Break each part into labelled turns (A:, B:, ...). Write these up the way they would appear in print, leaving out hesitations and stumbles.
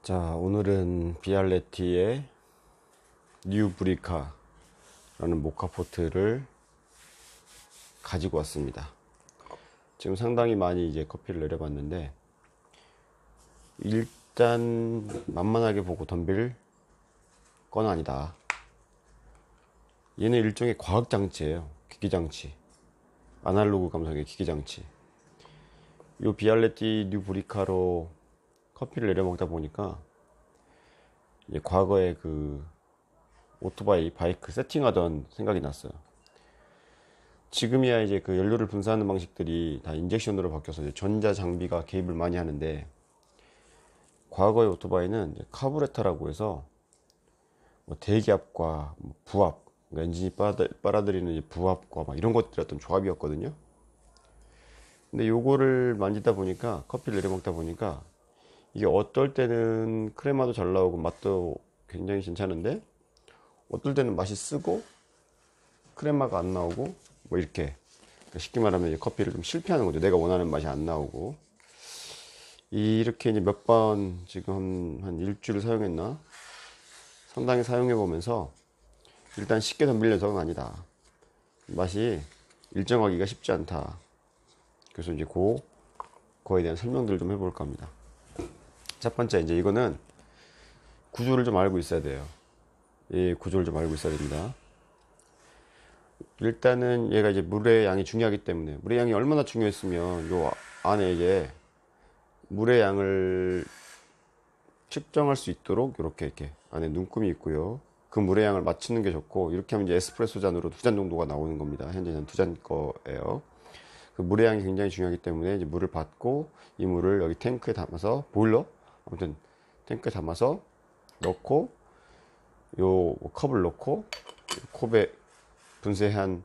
A: 자, 오늘은 비알레티의 뉴 브리카라는 모카포트를 가지고 왔습니다. 지금 상당히 많이 이제 커피를 내려봤는데, 일단 만만하게 보고 덤빌 건 아니다. 얘는 일종의 과학장치예요. 기기장치. 아날로그 감성의 기기장치. 이 비알레티 뉴 브리카로 커피를 내려먹다 보니까 이제 과거에 그 오토바이, 바이크 세팅하던 생각이 났어요. 지금이야 이제 그 연료를 분사하는 방식들이 다 인젝션으로 바뀌어서 이제 전자 장비가 개입을 많이 하는데, 과거의 오토바이는 이제 카부레터라고 해서 뭐 대기압과 뭐 부압, 그러니까 엔진이 빨아들이는 이제 부압과 막 이런 것들이 어떤 조합이었거든요. 근데 요거를 만지다 보니까, 커피를 내려 먹다 보니까, 이게 어떨 때는 크레마도 잘 나오고 맛도 굉장히 괜찮은데, 어떨 때는 맛이 쓰고 크레마가 안 나오고 뭐 이렇게, 그러니까 쉽게 말하면 이제 커피를 좀 실패하는 거죠. 내가 원하는 맛이 안 나오고. 이렇게 이제 몇 번, 지금 한 일주일 사용했나, 상당히 사용해 보면서 일단 쉽게 덤빌 녀석은 아니다, 맛이 일정하기가 쉽지 않다. 그래서 이제 그거에 대한 설명들을 좀 해볼까 합니다. 첫 번째, 이제 이거는 구조를 좀 알고 있어야 돼요. 이 구조를 좀 알고 있어야 됩니다. 일단은 얘가 이제 물의 양이 중요하기 때문에, 물의 양이 얼마나 중요했으면 요 안에 이제 물의 양을 측정할 수 있도록 이렇게 안에 눈금이 있고요. 그 물의 양을 맞추는 게 좋고, 이렇게 하면 이제 에스프레소 잔으로 2잔 정도가 나오는 겁니다. 현재는 2잔 거예요. 그 물의 양이 굉장히 중요하기 때문에 이제 물을 받고, 이 물을 여기 탱크에 담아서, 보일러? 아무튼 탱크에 담아서 넣고, 요 컵을 넣고, 컵에 분쇄한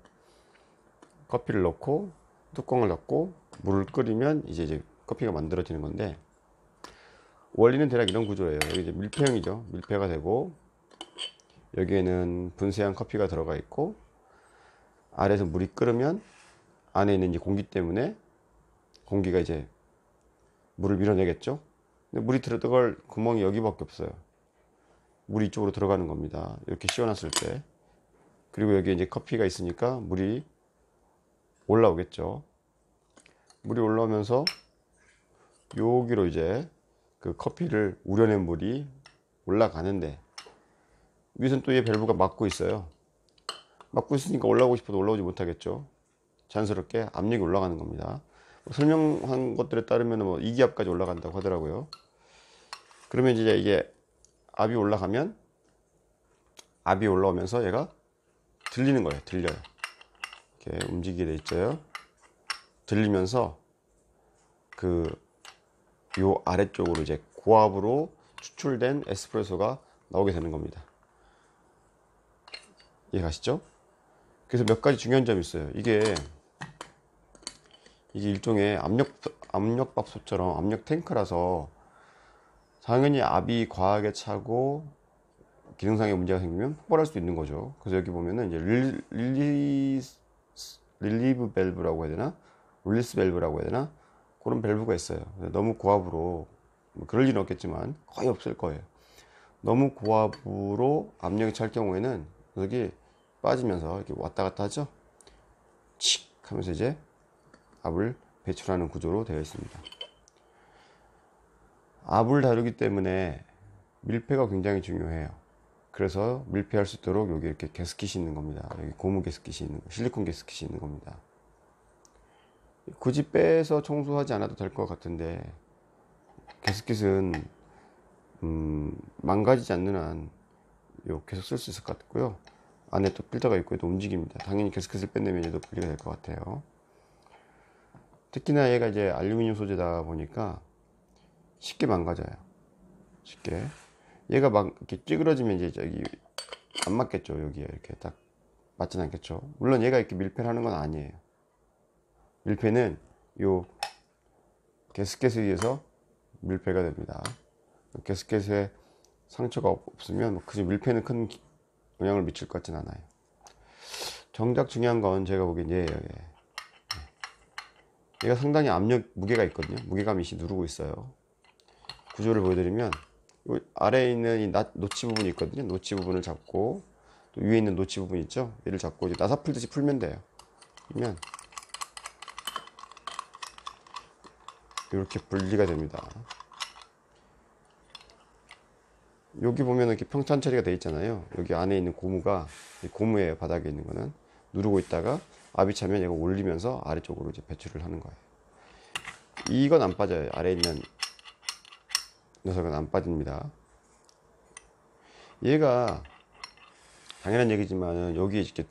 A: 커피를 넣고, 뚜껑을 닫고 물을 끓이면 이제 커피가 만들어지는 건데, 원리는 대략 이런 구조예요. 여기 이제 밀폐형이죠. 밀폐가 되고, 여기에는 분쇄한 커피가 들어가 있고, 아래에서 물이 끓으면 안에 있는 이제 공기 때문에, 공기가 이제 물을 밀어내겠죠. 근데 물이 들어갈 구멍이 여기밖에 없어요. 물이 이쪽으로 들어가는 겁니다. 이렇게 씌워놨을 때. 그리고 여기 이제 커피가 있으니까 물이 올라오겠죠. 물이 올라오면서 여기로 이제 그 커피를 우려낸 물이 올라가는데, 위에서는 또 얘 밸브가 막고 있어요. 막고 있으니까 올라오고 싶어도 올라오지 못하겠죠. 자연스럽게 압력이 올라가는 겁니다. 설명한 것들에 따르면 뭐 2기압까지 올라간다고 하더라고요. 그러면 이제 이게 압이 올라가면, 압이 올라오면서 얘가 들리는 거예요. 들려요. 이렇게 움직이게 돼 있죠. 들리면서 요 아래쪽으로 이제 고압으로 추출된 에스프레소가 나오게 되는 겁니다. 이해가시죠? 그래서 몇 가지 중요한 점이 있어요. 이게 일종의 압력밥솥처럼 압력 탱크라서, 당연히 압이 과하게 차고 기능상의 문제가 생기면 폭발할 수 있는 거죠. 그래서 여기 보면은 이제 릴리브 밸브라고 해야 되나, 릴리스 밸브라고 해야 되나, 그런 밸브가 있어요. 너무 고압으로, 뭐 그럴 일은 없겠지만 거의 없을 거예요. 너무 고압으로 압력이 찰 경우에는 여기 빠지면서 이렇게 왔다 갔다 하죠. 칙 하면서 이제 압을 배출하는 구조로 되어 있습니다. 압을 다루기 때문에 밀폐가 굉장히 중요해요. 그래서 밀폐할 수 있도록 여기 이렇게 가스킷이 있는 겁니다. 여기 고무 가스킷이 있는 거, 실리콘 가스킷이 있는 겁니다. 굳이 빼서 청소하지 않아도 될 것 같은데, 가스킷은 망가지지 않는 한 계속 쓸 수 있을 것 같고요. 안에 또 필터가 있고 또 움직입니다. 당연히 가스킷을 뺀다면 얘도 분리가 될 것 같아요. 특히나 얘가 이제 알루미늄 소재다 보니까 쉽게 망가져요. 쉽게. 얘가 막 이렇게 찌그러지면 이제 저기 안 맞겠죠. 여기에 이렇게 딱 맞진 않겠죠. 물론 얘가 이렇게 밀폐를 하는 건 아니에요. 밀폐는 요 가스켓에 의해서 밀폐가 됩니다. 가스켓에 상처가 없으면 그저 밀폐는 큰 영향을 미칠 것 같진 않아요. 정작 중요한 건 제가 보기엔 얘예요. 얘가 상당히 무게가 있거든요. 무게감이 누르고 있어요. 구조를 보여드리면, 요 아래에 있는 이 노치 부분이 있거든요. 노치 부분을 잡고 또 위에 있는 노치 부분 있죠. 얘를 잡고 이제 나사 풀듯이 풀면 돼요. 그러면 이렇게 분리가 됩니다. 여기 보면은 이렇게 평탄 처리가 되어 있잖아요. 여기 안에 있는 고무가, 고무예요. 바닥에 있는 거는 누르고 있다가 압이 차면 얘가 올리면서 아래쪽으로 이제 배출을 하는 거예요. 이건 안 빠져요. 아래에 있는 녀석은 안 빠집니다. 얘가 당연한 얘기지만은 여기 이렇게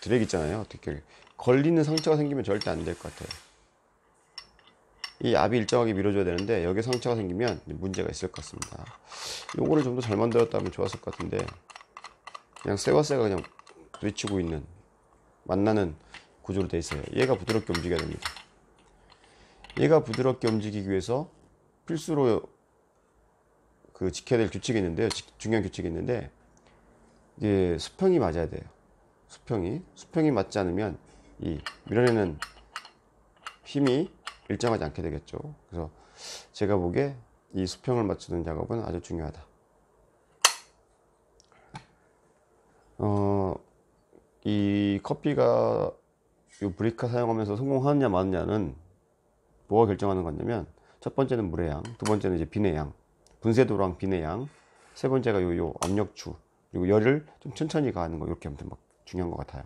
A: 드랙 있잖아요. 어떻게 걸리는 상처가 생기면 절대 안 될 것 같아요. 이 압이 일정하게 밀어줘야 되는데 여기 상처가 생기면 문제가 있을 것 같습니다. 요거를 좀 더 잘 만들었다면 좋았을 것 같은데 그냥 새가 그냥 부딪히고 있는 만나는 구조로 되어 있어요. 얘가 부드럽게 움직여야 됩니다. 얘가 부드럽게 움직이기 위해서 필수로 그 지켜야 될 규칙이 있는데요. 중요한 규칙이 있는데 이게 수평이 맞아야 돼요. 수평이 맞지 않으면 이 밀어내는 힘이 일정하지 않게 되겠죠. 그래서 제가 보기에 이 수평을 맞추는 작업은 아주 중요하다. 이 커피가 이 브리카 사용하면서 성공하느냐 마느냐는 뭐가 결정하는 거냐면 첫 번째는 물의 양, 두 번째는 이제 빈의 양, 분쇄도랑 빈의 양, 세 번째가 요 압력추, 그리고 열을 좀 천천히 가하는 거, 이렇게 아무튼 막 중요한 것 같아요.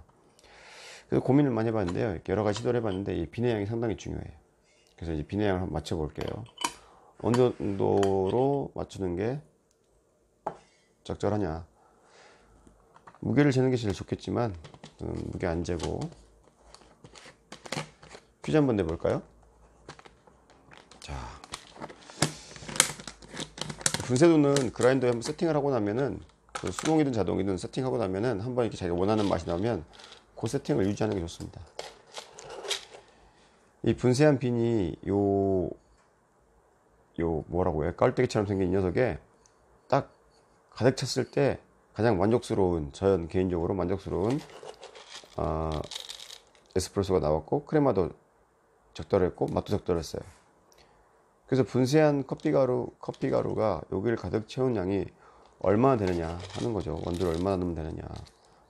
A: 그래서 고민을 많이 해봤는데요. 이렇게 여러 가지 시도를 해봤는데 이 빈의 양이 상당히 중요해요. 그래서 이제 빈의 양을 한번 맞춰볼게요. 어느 정도로 맞추는 게 적절하냐. 무게를 재는 게 제일 좋겠지만 무게 안 재고 퀴즈 한번 내볼까요? 자, 분쇄도는 그라인더에 한번 세팅을 하고 나면은 그 수동이든 자동이든 세팅하고 나면은 한번 이렇게 자기가 원하는 맛이 나오면 그 세팅을 유지하는 게 좋습니다. 이 분쇄한 빈이 요 뭐라고 해요? 깔때기처럼 생긴 이 녀석에 딱 가득 찼을 때 가장 만족스러운, 저는 개인적으로 만족스러운 에스프레소가 나왔고 크레마도 적절했고 맛도 적절했어요. 그래서 분쇄한 커피가루가 여기를 가득 채운 양이 얼마나 되느냐 하는 거죠. 원두를 얼마나 넣으면 되느냐.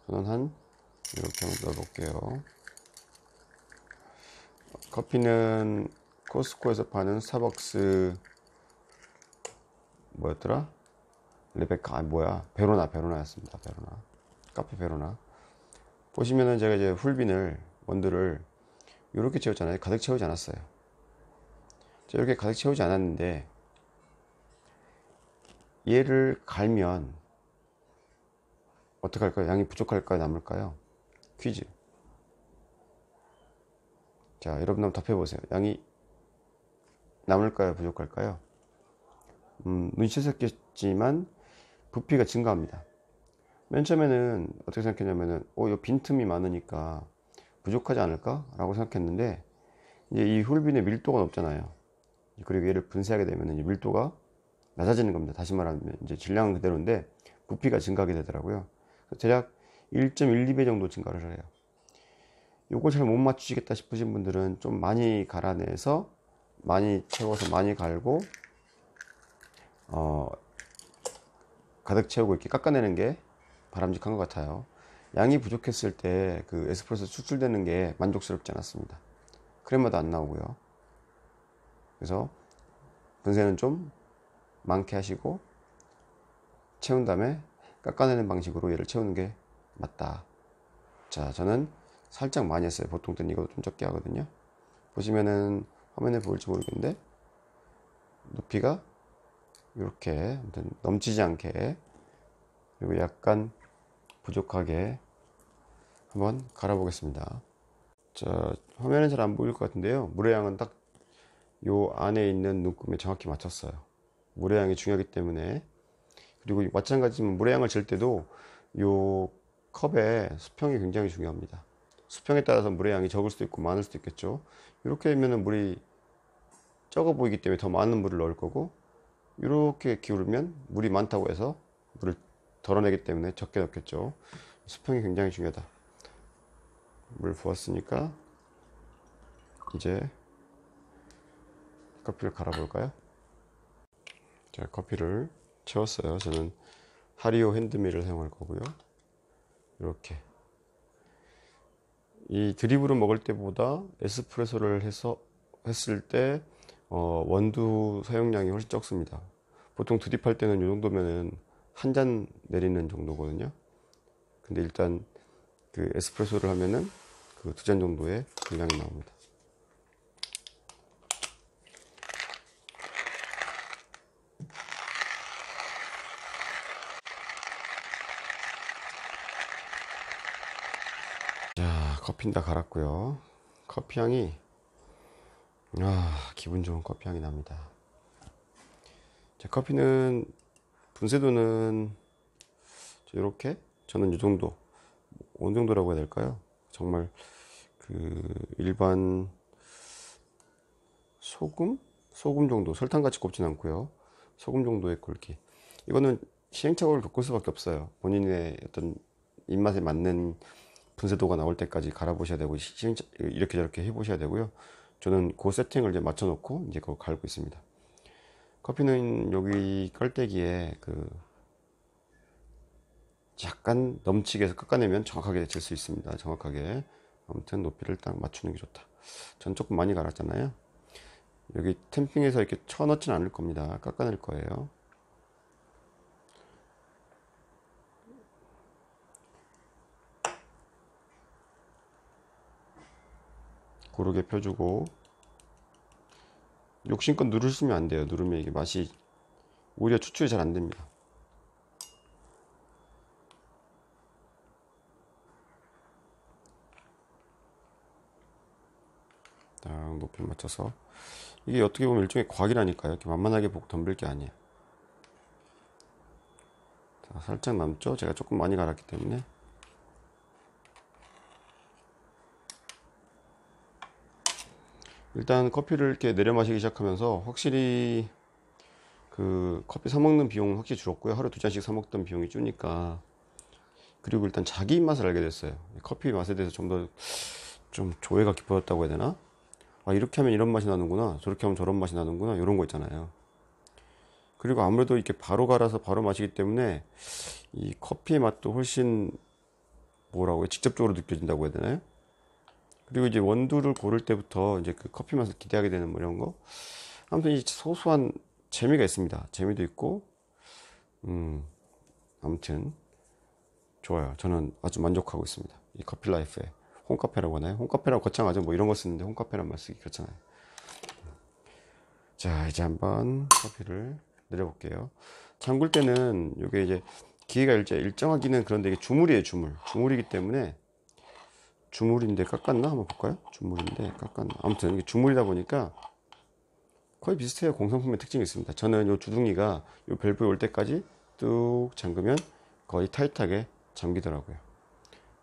A: 저는 한 이렇게 한번 넣어볼게요. 커피는 코스코에서 파는 스타벅스 뭐였더라? 레베카 베로나였습니다. 카페 베로나. 보시면은 제가 이제 원두를 이렇게 채웠잖아요. 가득 채우지 않았어요. 이렇게 가득 채우지 않았는데 얘를 갈면 어떻게 할까요? 양이 부족할까요? 남을까요? 퀴즈. 자, 여러분 한번 답해보세요. 양이 남을까요? 부족할까요? 눈치챘겠지만 부피가 증가합니다. 맨 처음에는 어떻게 생각했냐면은 이 빈틈이 많으니까 부족하지 않을까? 라고 생각했는데 이제 이 훌빈의 밀도가 높잖아요. 그리고 얘를 분쇄하게 되면 밀도가 낮아지는 겁니다. 다시 말하면 이제 질량은 그대로인데 부피가 증가하게 되더라고요. 대략 1.12배 정도 증가를 해요. 요걸 잘 못 맞추시겠다 싶으신 분들은 좀 많이 갈아내서 많이 채워서 많이 갈고 가득 채우고 이렇게 깎아내는 게 바람직한 것 같아요. 양이 부족했을 때 그 에스프레소 추출되는 게 만족스럽지 않았습니다. 크레마도 안 나오고요. 그래서 분쇄는 좀 많게 하시고 채운 다음에 깎아내는 방식으로 얘를 채우는 게 맞다. 자, 저는 살짝 많이 했어요. 보통 때는 이거 좀 적게 하거든요. 보시면은 화면에 보일지 모르겠는데 높이가 이렇게 넘치지 않게 그리고 약간 부족하게 한번 갈아 보겠습니다. 자, 화면은 잘 안 보일 것 같은데요. 물의 양은 딱 요 안에 있는 눈금에 정확히 맞췄어요. 물의 양이 중요하기 때문에. 그리고 마찬가지지만 물의 양을 잴 때도 요 컵의 수평이 굉장히 중요합니다. 수평에 따라서 물의 양이 적을 수도 있고 많을 수도 있겠죠. 이렇게 되면은 물이 적어 보이기 때문에 더 많은 물을 넣을 거고, 이렇게 기울이면 물이 많다고 해서 물을 덜어내기 때문에 적게 넣겠죠. 수평이 굉장히 중요하다. 물 부었으니까 이제 커피를 갈아 볼까요? 자, 커피를 채웠어요. 저는 하리오 핸드밀을 사용할 거고요. 이렇게 이 드립으로 먹을 때보다 에스프레소를 했을 때 원두 사용량이 훨씬 적습니다. 보통 드립할 때는 이 정도면은 한 잔 내리는 정도거든요. 근데 일단 그 에스프레소를 하면은 그 2잔 정도의 분량이 나옵니다. 자, 커피는 다 갈았고요. 커피 향이 기분 좋은 커피 향이 납니다. 자, 커피는 분쇄도는 이렇게 저는 이 정도, 어느 정도라고 해야 될까요? 정말 그 일반 소금 정도, 설탕같이 곱진 않고요. 소금 정도의 굵기. 이거는 시행착오를 겪을 수밖에 없어요. 본인의 어떤 입맛에 맞는 분쇄도가 나올 때까지 갈아보셔야 되고, 이렇게 저렇게 해보셔야 되고요. 저는 그 세팅을 이제 맞춰놓고 이제 그거 갈고 있습니다. 커피는 여기 깔때기에 그 약간 넘치게 해서 깎아내면 정확하게 질 수 있습니다. 정확하게. 아무튼 높이를 딱 맞추는 게 좋다. 전 조금 많이 갈았잖아요. 여기 템핑해서 이렇게 쳐넣지는 않을 겁니다. 깎아낼 거예요. 고르게 펴주고, 욕심껏 누르시면 안 돼요. 누르면 이게 맛이 오히려 추출이 잘 안 됩니다. 딱 높이 맞춰서. 이게 어떻게 보면 일종의 과학이라니까요. 이렇게 만만하게 보고 덤빌 게 아니에요. 자, 살짝 남죠? 제가 조금 많이 갈았기 때문에. 일단 커피를 이렇게 내려 마시기 시작하면서 확실히 그 커피 사 먹는 비용은 확실히 줄었고요. 하루 2잔씩 사 먹던 비용이 주니까. 그리고 일단 자기 입맛을 알게 됐어요. 커피 맛에 대해서 좀 더 좀 조예가 깊어졌다고 해야 되나? 이렇게 하면 이런 맛이 나는구나, 저렇게 하면 저런 맛이 나는구나, 이런 거 있잖아요. 그리고 아무래도 이렇게 바로 갈아서 바로 마시기 때문에 이 커피의 맛도 훨씬 뭐라고요? 직접적으로 느껴진다고 해야 되나요? 그리고 이제 원두를 고를 때부터 이제 그 커피 맛을 기대하게 되는 뭐 이런 거. 아무튼 이 소소한 재미가 있습니다. 재미도 있고, 아무튼 좋아요. 저는 아주 만족하고 있습니다. 이 커피 라이프에. 홈카페라고 하나요? 홈카페라고 거창하죠. 뭐 이런 거 쓰는데 홈카페란 말 쓰기 그렇잖아요. 자, 이제 한번 커피를 내려볼게요. 잠글 때는 이게 이제 기계가 일정하기는 그런데 이게 주물이에요. 주물이기 때문에. 주물인데 깎았나? 한번 볼까요? 주물인데 깎았나? 아무튼 이게 주물이다 보니까 거의 비슷해요. 공산품의 특징이 있습니다. 저는 요 주둥이가 요 밸브에 올 때까지 뚝 잠그면 거의 타이트하게 잠기더라고요.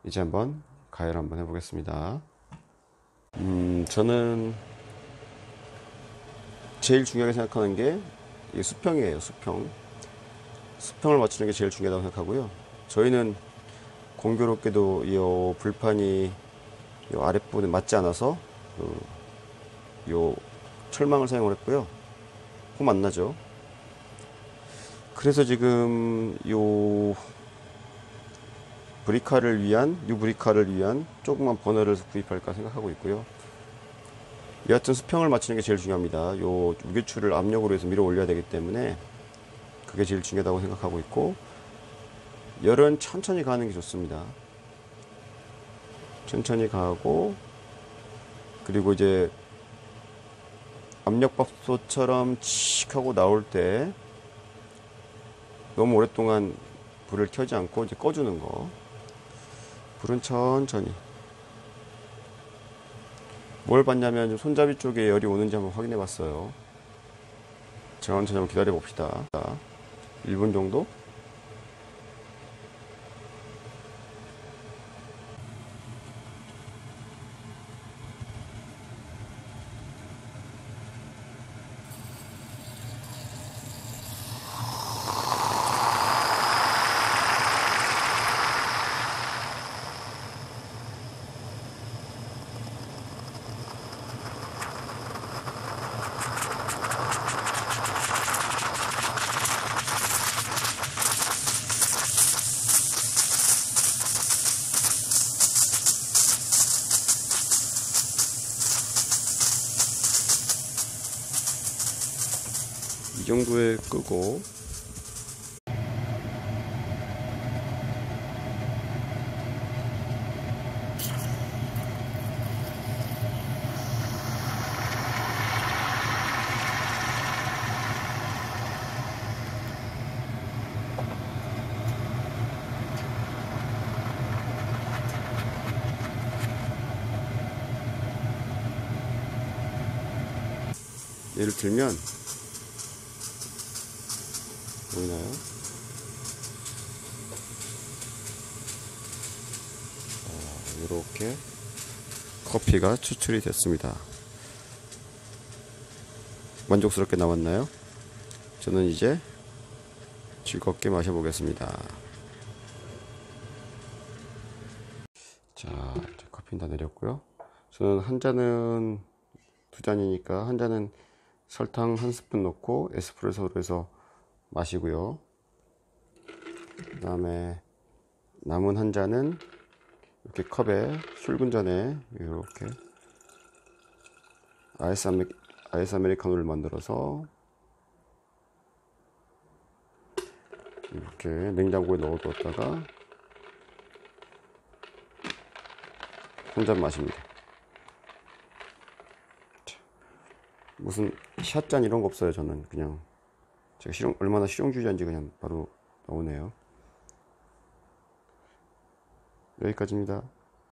A: 이제 한번 가열 한번 해보겠습니다. 저는 제일 중요하게 생각하는 게 이 수평이에요. 수평을 맞추는 게 제일 중요하다고 생각하고요. 저희는 공교롭게도 이 불판이 요 아랫부분에 맞지 않아서 요 철망을 사용을 했고요. 홈 안 나죠. 그래서 지금 요 브리카를 위한 조그만 버너를 구입할까 생각하고 있고요. 여하튼 수평을 맞추는 게 제일 중요합니다. 요 무게추를 압력으로 해서 밀어 올려야 되기 때문에 그게 제일 중요하다고 생각하고 있고, 열은 천천히 가는 게 좋습니다. 천천히 가고, 그리고 이제 압력밥솥처럼 칙 하고 나올 때 너무 오랫동안 불을 켜지 않고 이제 꺼주는 거. 불은 천천히. 뭘 봤냐면 손잡이 쪽에 열이 오는지 한번 확인해 봤어요. 천천히 한번 기다려 봅시다. 1분 정도. 이 정도에 끄고 예를 들면 보이나요? 이렇게 커피가 추출이 됐습니다. 만족스럽게 나왔나요? 저는 이제 즐겁게 마셔보겠습니다. 자, 이제 커피는 다 내렸고요. 저는 한 잔은 두 잔이니까 한 잔은 설탕 한 스푼 넣고 에스프레소로 해서 마시고요. 그 다음에 남은 한 잔은 이렇게 컵에 출근 전에 이렇게 아이스 아메리카노를 만들어서 이렇게 냉장고에 넣어뒀다가 한 잔 마십니다. 무슨 샷잔 이런 거 없어요. 저는 그냥 제가 얼마나 실용주의자인지 그냥 바로 나오네요. 여기까지입니다.